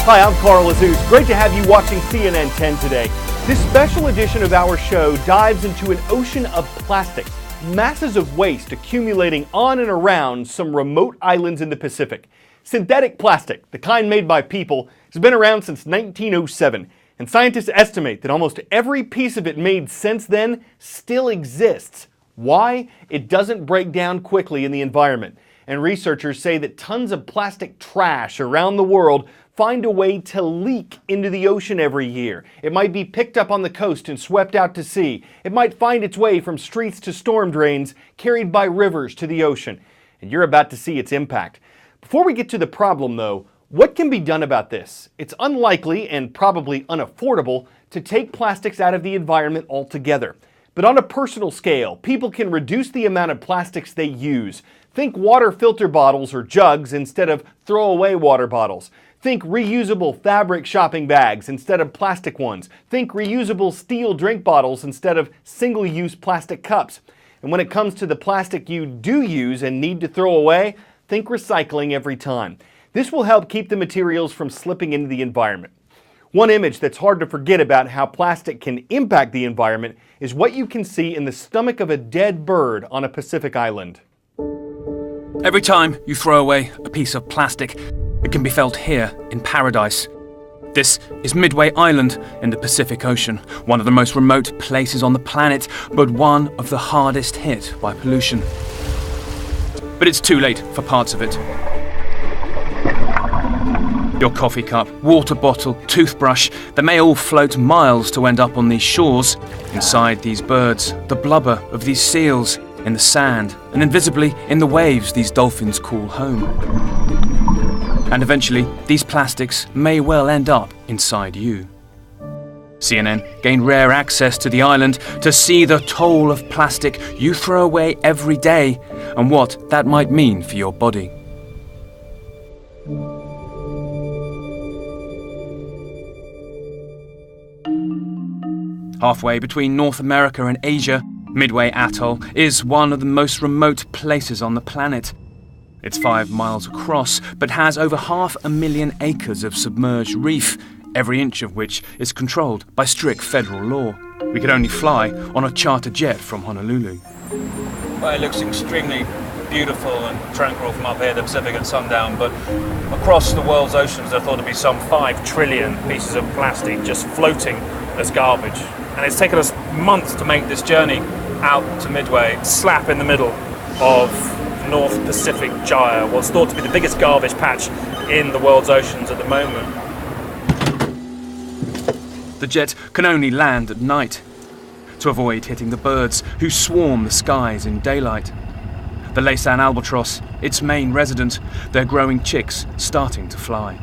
Hi, I'm Carl Azouz. Great to have you watching CNN 10 today. This special edition of our show dives into an ocean of plastics, masses of waste accumulating on and around some remote islands in the Pacific. Synthetic plastic, the kind made by people, has been around since 1907, and scientists estimate that almost every piece of it made since then still exists. Why? It doesn't break down quickly in the environment, and researchers say that tons of plastic trash around the world find a way to leak into the ocean every year. It might be picked up on the coast and swept out to sea. It might find its way from streets to storm drains, carried by rivers to the ocean. And you're about to see its impact. Before we get to the problem, though, what can be done about this? It's unlikely and probably unaffordable to take plastics out of the environment altogether. But on a personal scale, people can reduce the amount of plastics they use. Think water filter bottles or jugs instead of throwaway water bottles. Think reusable fabric shopping bags instead of plastic ones. Think reusable steel drink bottles instead of single-use plastic cups. And when it comes to the plastic you do use and need to throw away, think recycling every time. This will help keep the materials from slipping into the environment. One image that's hard to forget about how plastic can impact the environment is what you can see in the stomach of a dead bird on a Pacific island. Every time you throw away a piece of plastic, it can be felt here in paradise. This is Midway Island in the Pacific Ocean, one of the most remote places on the planet, but one of the hardest hit by pollution. But it's too late for parts of it. Your coffee cup, water bottle, toothbrush, they may all float miles to end up on these shores, inside these birds, the blubber of these seals, in the sand, and invisibly in the waves these dolphins call home. And eventually, these plastics may well end up inside you. CNN gained rare access to the island to see the toll of plastic you throw away every day and what that might mean for your body. Halfway between North America and Asia, Midway Atoll is one of the most remote places on the planet. It's 5 miles across, but has over 500,000 acres of submerged reef, every inch of which is controlled by strict federal law. We could only fly on a charter jet from Honolulu. Well, it looks extremely beautiful and tranquil from up here, the Pacific at sundown, but across the world's oceans there thought to be some 5 trillion pieces of plastic just floating as garbage. And it's taken us months to make this journey out to Midway, slap in the middle of North Pacific Gyre, what's thought to be the biggest garbage patch in the world's oceans at the moment. The jet can only land at night to avoid hitting the birds who swarm the skies in daylight. The Laysan albatross, its main resident, their growing chicks starting to fly.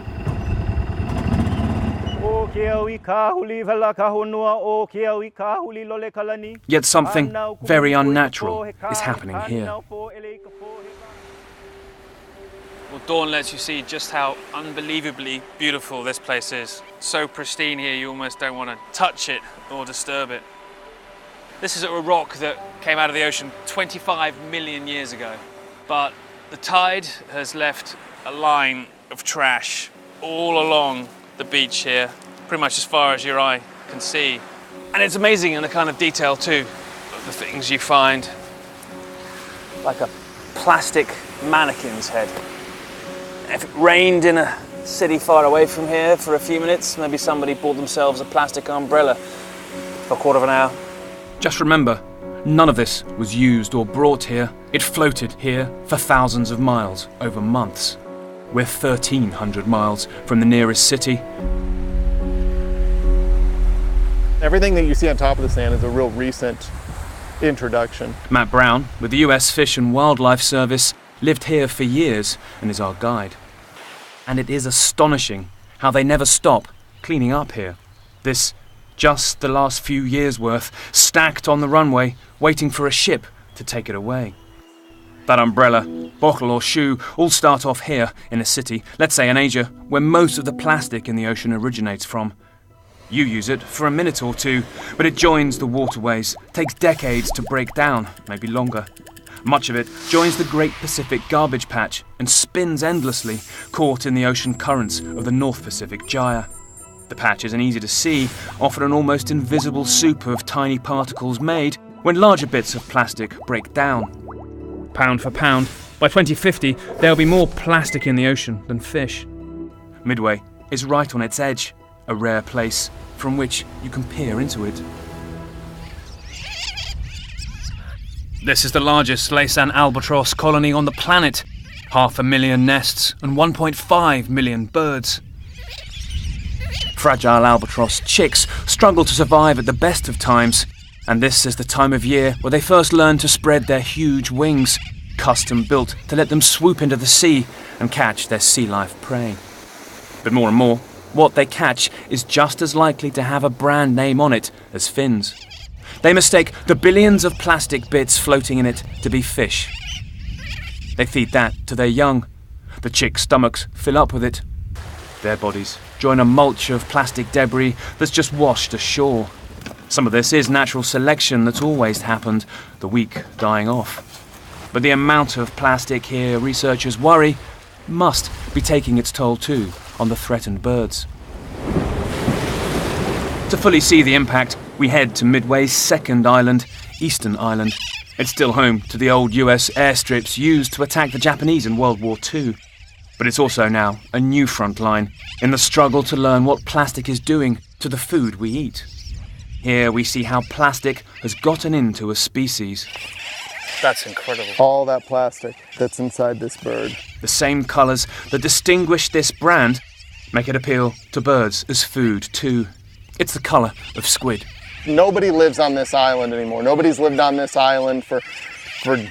Yet something very unnatural is happening here. Well, dawn lets you see just how unbelievably beautiful this place is. So pristine here, you almost don't want to touch it or disturb it. This is a rock that came out of the ocean 25 million years ago. But the tide has left a line of trash all along the beach here, pretty much as far as your eye can see. And it's amazing in the kind of detail too, of the things you find. Like a plastic mannequin's head. If it rained in a city far away from here for a few minutes, maybe somebody bought themselves a plastic umbrella for a quarter of an hour. Just remember, none of this was used or brought here. It floated here for thousands of miles over months. We're 1,300 miles from the nearest city. Everything that you see on top of the sand is a real recent introduction. Matt Brown, with the US Fish and Wildlife Service, lived here for years and is our guide. And it is astonishing how they never stop cleaning up here. This, just the last few years' worth, stacked on the runway, waiting for a ship to take it away. That umbrella, bottle or shoe all start off here in a city, let's say in Asia, where most of the plastic in the ocean originates from. You use it for a minute or two, but it joins the waterways, takes decades to break down, maybe longer. Much of it joins the Great Pacific Garbage Patch and spins endlessly, caught in the ocean currents of the North Pacific Gyre. The patch isn't easy to see, often an almost invisible soup of tiny particles made when larger bits of plastic break down. Pound for pound, by 2050 there'll be more plastic in the ocean than fish. Midway is right on its edge, a rare place from which you can peer into it. This is the largest Laysan albatross colony on the planet. 500,000 nests and 1.5 million birds. Fragile albatross chicks struggle to survive at the best of times, and this is the time of year where they first learn to spread their huge wings, custom built to let them swoop into the sea and catch their sea life prey. But more and more, what they catch is just as likely to have a brand name on it as fins. They mistake the billions of plastic bits floating in it to be fish. They feed that to their young. The chicks' stomachs fill up with it. Their bodies join a mulch of plastic debris that's just washed ashore. Some of this is natural selection that's always happened, the weak dying off. But the amount of plastic here, researchers worry, must be taking its toll too on the threatened birds. To fully see the impact, we head to Midway's second island, Eastern Island. It's still home to the old US airstrips used to attack the Japanese in World War II. But it's also now a new front line in the struggle to learn what plastic is doing to the food we eat. Here we see how plastic has gotten into a species. That's incredible. All that plastic that's inside this bird. The same colours that distinguish this brand make it appeal to birds as food too. It's the colour of squid. Nobody lives on this island anymore. Nobody's lived on this island for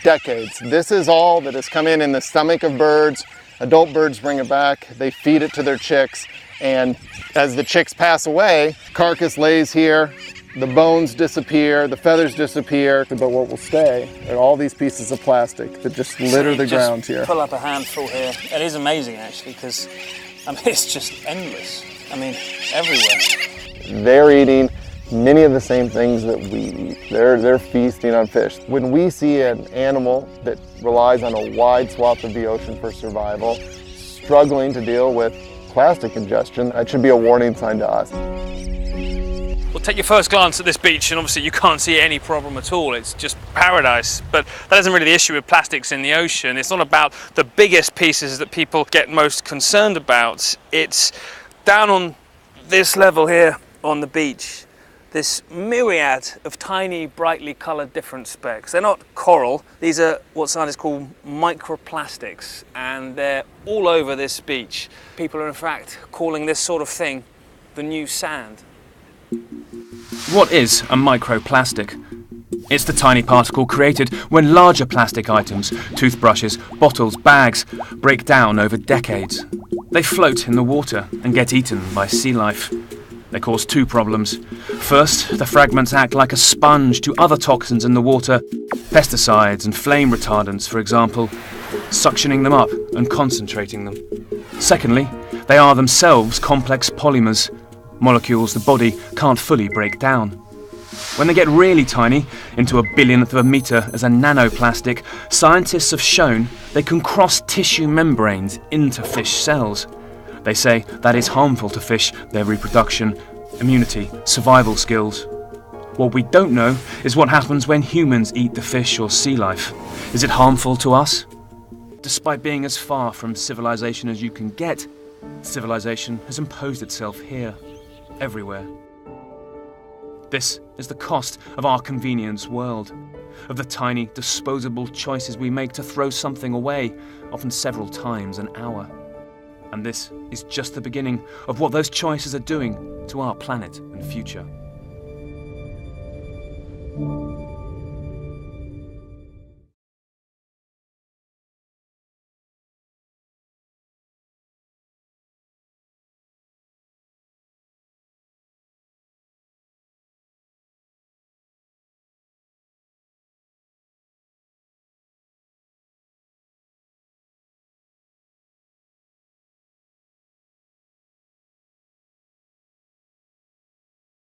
decades. This is all that has come in the stomach of birds. Adult birds bring it back, they feed it to their chicks, and as the chicks pass away, carcass lays here, the bones disappear, the feathers disappear, but what will stay are all these pieces of plastic that just litter the ground here. Pull up a handful here. It is amazing actually, because it's just endless. Everywhere. They're eating many of the same things that we eat. They're feasting on fish. When we see an animal that relies on a wide swath of the ocean for survival, struggling to deal with plastic ingestion, that should be a warning sign to us. Well, take your first glance at this beach and obviously you can't see any problem at all. It's just paradise. But that isn't really the issue with plastics in the ocean. It's not about the biggest pieces that people get most concerned about. It's down on this level here on the beach. This myriad of tiny, brightly coloured different specks. They're not coral, these are what scientists call microplastics, and they're all over this beach. People are in fact calling this sort of thing the new sand. What is a microplastic? It's the tiny particle created when larger plastic items, toothbrushes, bottles, bags, break down over decades. They float in the water and get eaten by sea life. They cause two problems. First, the fragments act like a sponge to other toxins in the water, pesticides and flame retardants, for example, suctioning them up and concentrating them. Secondly, they are themselves complex polymers, molecules the body can't fully break down. When they get really tiny, into a billionth of a metre as a nanoplastic, scientists have shown they can cross tissue membranes into fish cells. They say that is harmful to fish, their reproduction, immunity, survival skills. What we don't know is what happens when humans eat the fish or sea life. Is it harmful to us? Despite being as far from civilization as you can get, civilization has imposed itself here, everywhere. This is the cost of our convenience world, of the tiny, disposable choices we make to throw something away, often several times an hour. And this is just the beginning of what those choices are doing to our planet and future.